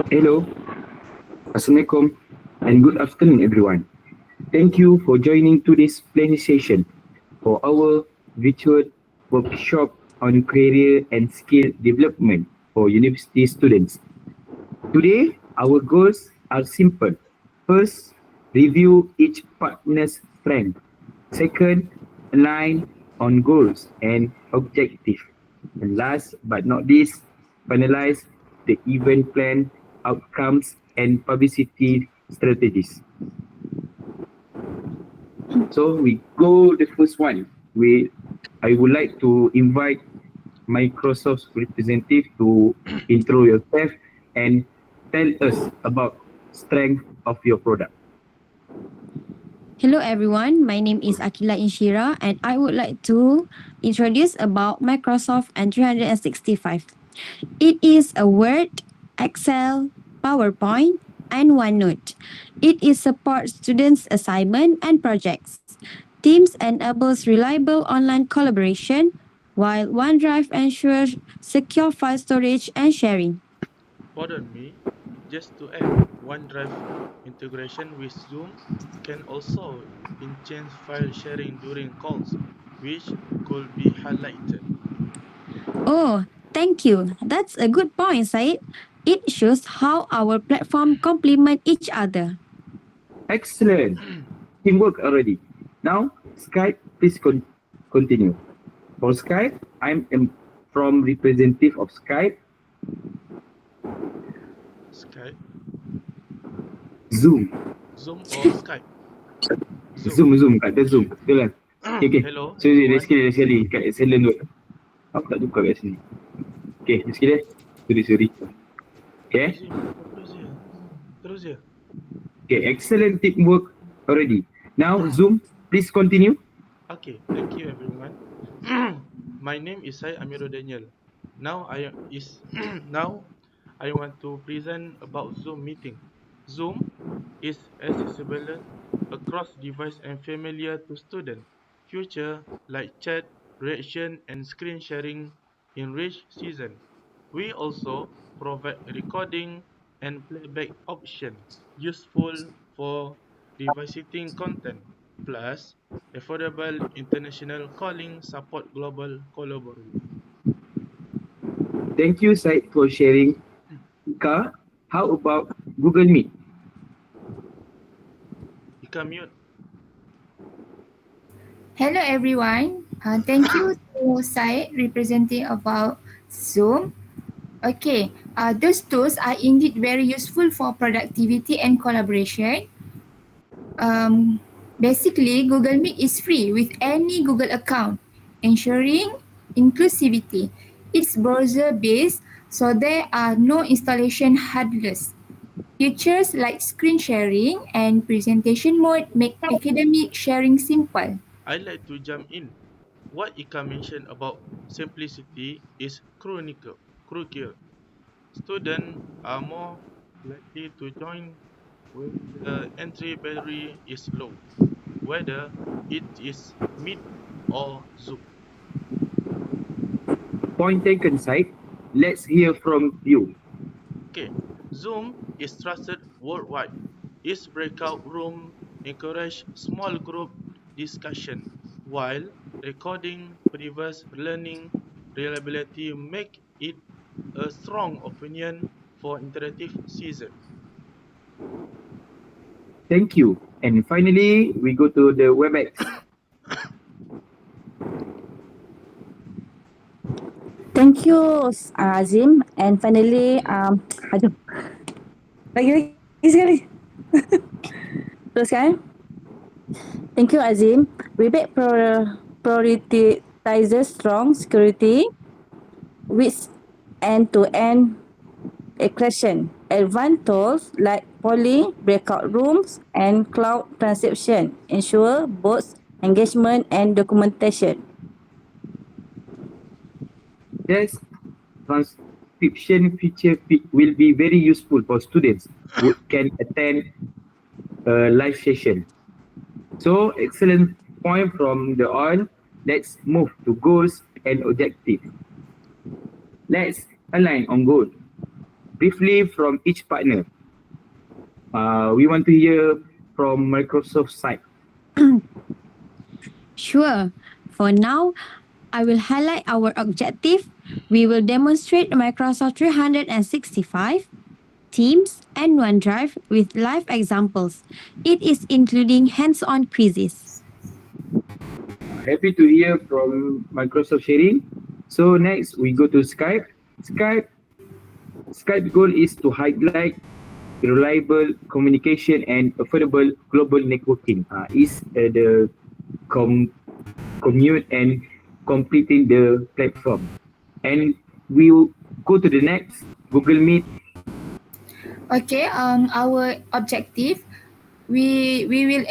Hello, Assalamualaikum, and good afternoon, everyone. Thank you for joining today's planning session for our virtual workshop on career and skill development for university students. Today, our goals are simple. First, review each partner's strength. Second, align on goals and objectives. And last but not least, finalize the event plan, outcomes, and publicity strategies. So we go the first one. I would like to invite Microsoft's representative to intro yourself and tell us about strength of your product. Hello everyone, my name is Akila Inshira and I would like to introduce about Microsoft and 365. It is a Word, Excel, PowerPoint, and OneNote. It is support students' assignment and projects. Teams enables reliable online collaboration, while OneDrive ensures secure file storage and sharing. Pardon me, just to add, OneDrive integration with Zoom can also enhance file sharing during calls, which could be highlighted. Oh, thank you. That's a good point, Said. It shows how our platform complement each other. Excellent. Teamwork already. Now, Skype, please continue. For Skype, from representative of Skype, Skype, Zoom. Zoom or Skype? Zoom, kat ada Zoom. Betul lah. Okay. Hello, Sorry, everyone. lagi sekali. Kat excellent dulu. Aku tak buka kat sini. Okay, sekali. Sorry. Okay. Terus je. Okay, excellent teamwork already. Now, Zoom, please continue. Okay, thank you everyone. My name is Sai Amirul Daniel. Now I want to present about Zoom meeting. Zoom is accessible across device and familiar to students. Feature like chat, reaction, and screen sharing enrich season. We also provide recording and playback option useful for revisiting content. Plus, affordable international calling support global collaboration. Thank you, Syed, for sharing. Ika, how about Google Meet? Ika mute. Hello everyone. Thank you to Syed representing about Zoom. Okay, those tools are indeed very useful for productivity and collaboration. Basically, Google Meet is free with any Google account, ensuring inclusivity. It's browser-based, so there are no installation hurdles. Features like screen sharing and presentation mode make academic sharing simple. I like to jump in. What Ika mentioned about simplicity is crucial. Students are more likely to join when the entry barrier is low, whether it is Meet or Zoom. Point taken, Syed. Let's hear from you. Okay, Zoom is trusted worldwide. Its breakout room encourage small group discussion, while recording previous learning reliability make it a strong opinion for interactive season. Thank you. And finally, we go to the WebEx. Thank you, Azim. And finally, aduh. Lagi sekali. Teruskan. Thank you, Azim. Webex prioritizes strong security with end-to-end encryption. Advanced tools like Poly, breakout rooms, and cloud transcription ensure both engagement and documentation. This transcription feature will be very useful for students who can attend a live session. So, excellent point from the all. Let's move to goals and objectives. Let's align on goal. briefly from each partner. We want to hear from Microsoft side. Sure. For now, I will highlight our objective. We will demonstrate Microsoft 365, Teams, and OneDrive with live examples. It is including hands-on quizzes. Happy to hear from Microsoft sharing. So next we go to Skype. Skype goal is to highlight reliable communication and affordable global networking. Is the commute and completing the platform. And we will go to the next Google Meet. Okay, our objective, we will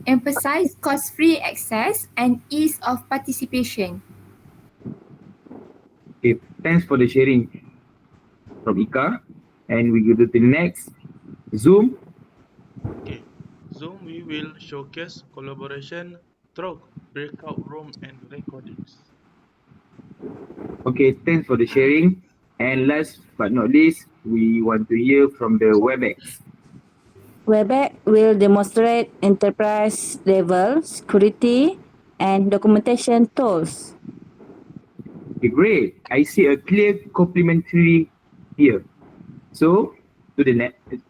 emphasize cost-free access and ease of participation. Okay, thanks for the sharing from Ika. And we go to the next Zoom. Okay. Zoom, we will showcase collaboration through breakout room and recordings. Okay, thanks for the sharing. And last but not least, we want to hear from the WebEx. WebEx will demonstrate enterprise level security and documentation tools. Okay, great. I see a clear complementary here. So,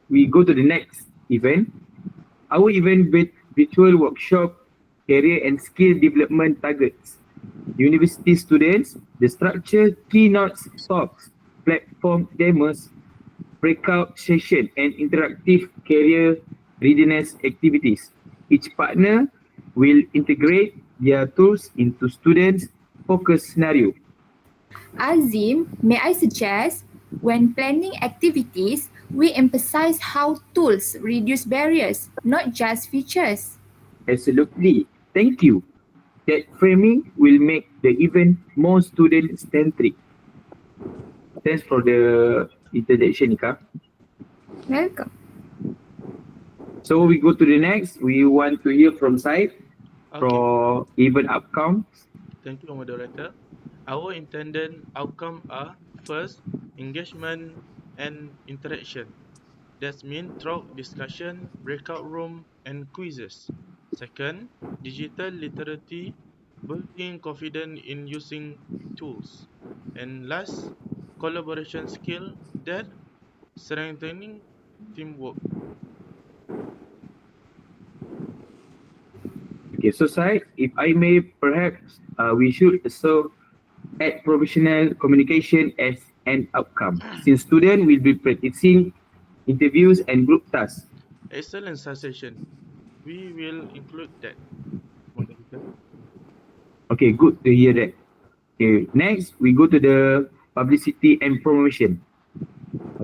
we go to the next event. Our event with virtual workshop, career and skill development targets. University students, the structure, keynotes, talks, platform demos, breakout session, and interactive career readiness activities. Each partner will integrate their tools into students' focus scenario. Azim, may I suggest, when planning activities, we emphasize how tools reduce barriers, not just features. Absolutely. Thank you. That framing will make the event more student-centric. Thanks for the introduction, Ika. Welcome. So we go to the next. We want to hear from Said Okay. for event outcomes. Thank you, moderator. Our intended outcome are first, engagement and interaction. That means through discussion, breakout room, and quizzes. Second, digital literacy, building confidence in using tools. And last, collaboration skill that strengthening teamwork. Okay, so Said, if I may, perhaps we should also add professional communication as an outcome, since students will be practicing interviews and group tasks. Excellent suggestion. We will include that, moderator. Okay, good to hear that. Okay, next we go to the publicity and promotion.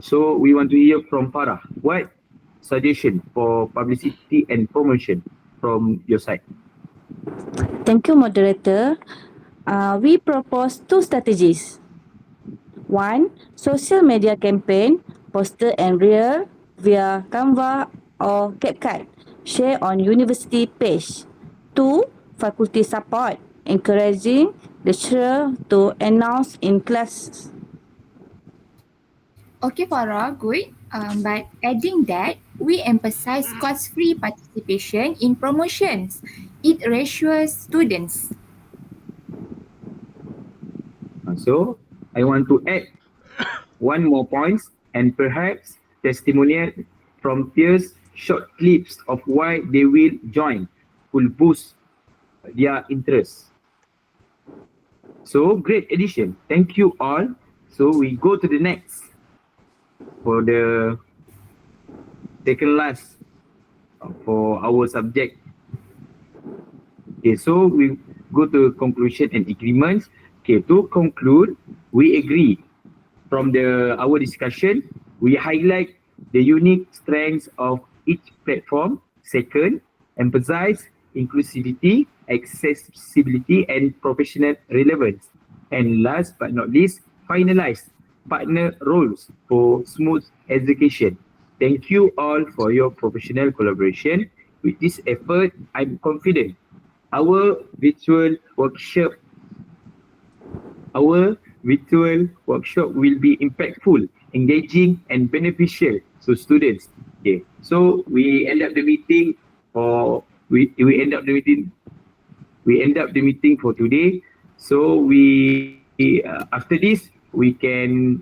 So we want to hear from Farah. What suggestion for publicity and promotion from your side? Thank you, moderator. We propose two strategies. One, social media campaign, poster and reel via Canva or CapCut, share on university page. Two, faculty support, encouraging lecturer to announce in class. Okay, Farah, good. But adding that, we emphasize cost-free participation in promotions. It reassures students. So I want to add one more point and perhaps testimonial from peers, short clips of why they will join will boost their interest. So great addition. Thank you all. So we go to the next for the second last for our subject. Okay, so we go to conclusion and agreements. Okay, to conclude, we agree from our discussion, we highlight the unique strengths of each platform. Second, emphasize inclusivity, accessibility, and professional relevance. And last but not least, finalize partner roles for smooth execution. Thank you all for your professional collaboration. With this effort, I'm confident our virtual workshop will be impactful engaging and beneficial to students. Okay, so we end up the meeting or we end up the meeting for today. So we after this we can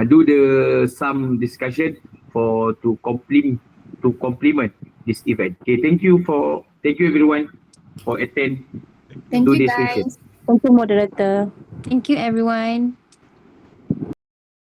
do some discussion to complement this event. Okay, thank you everyone for attend Thank to you this session. guys. Thank you, moderator. Thank you, everyone.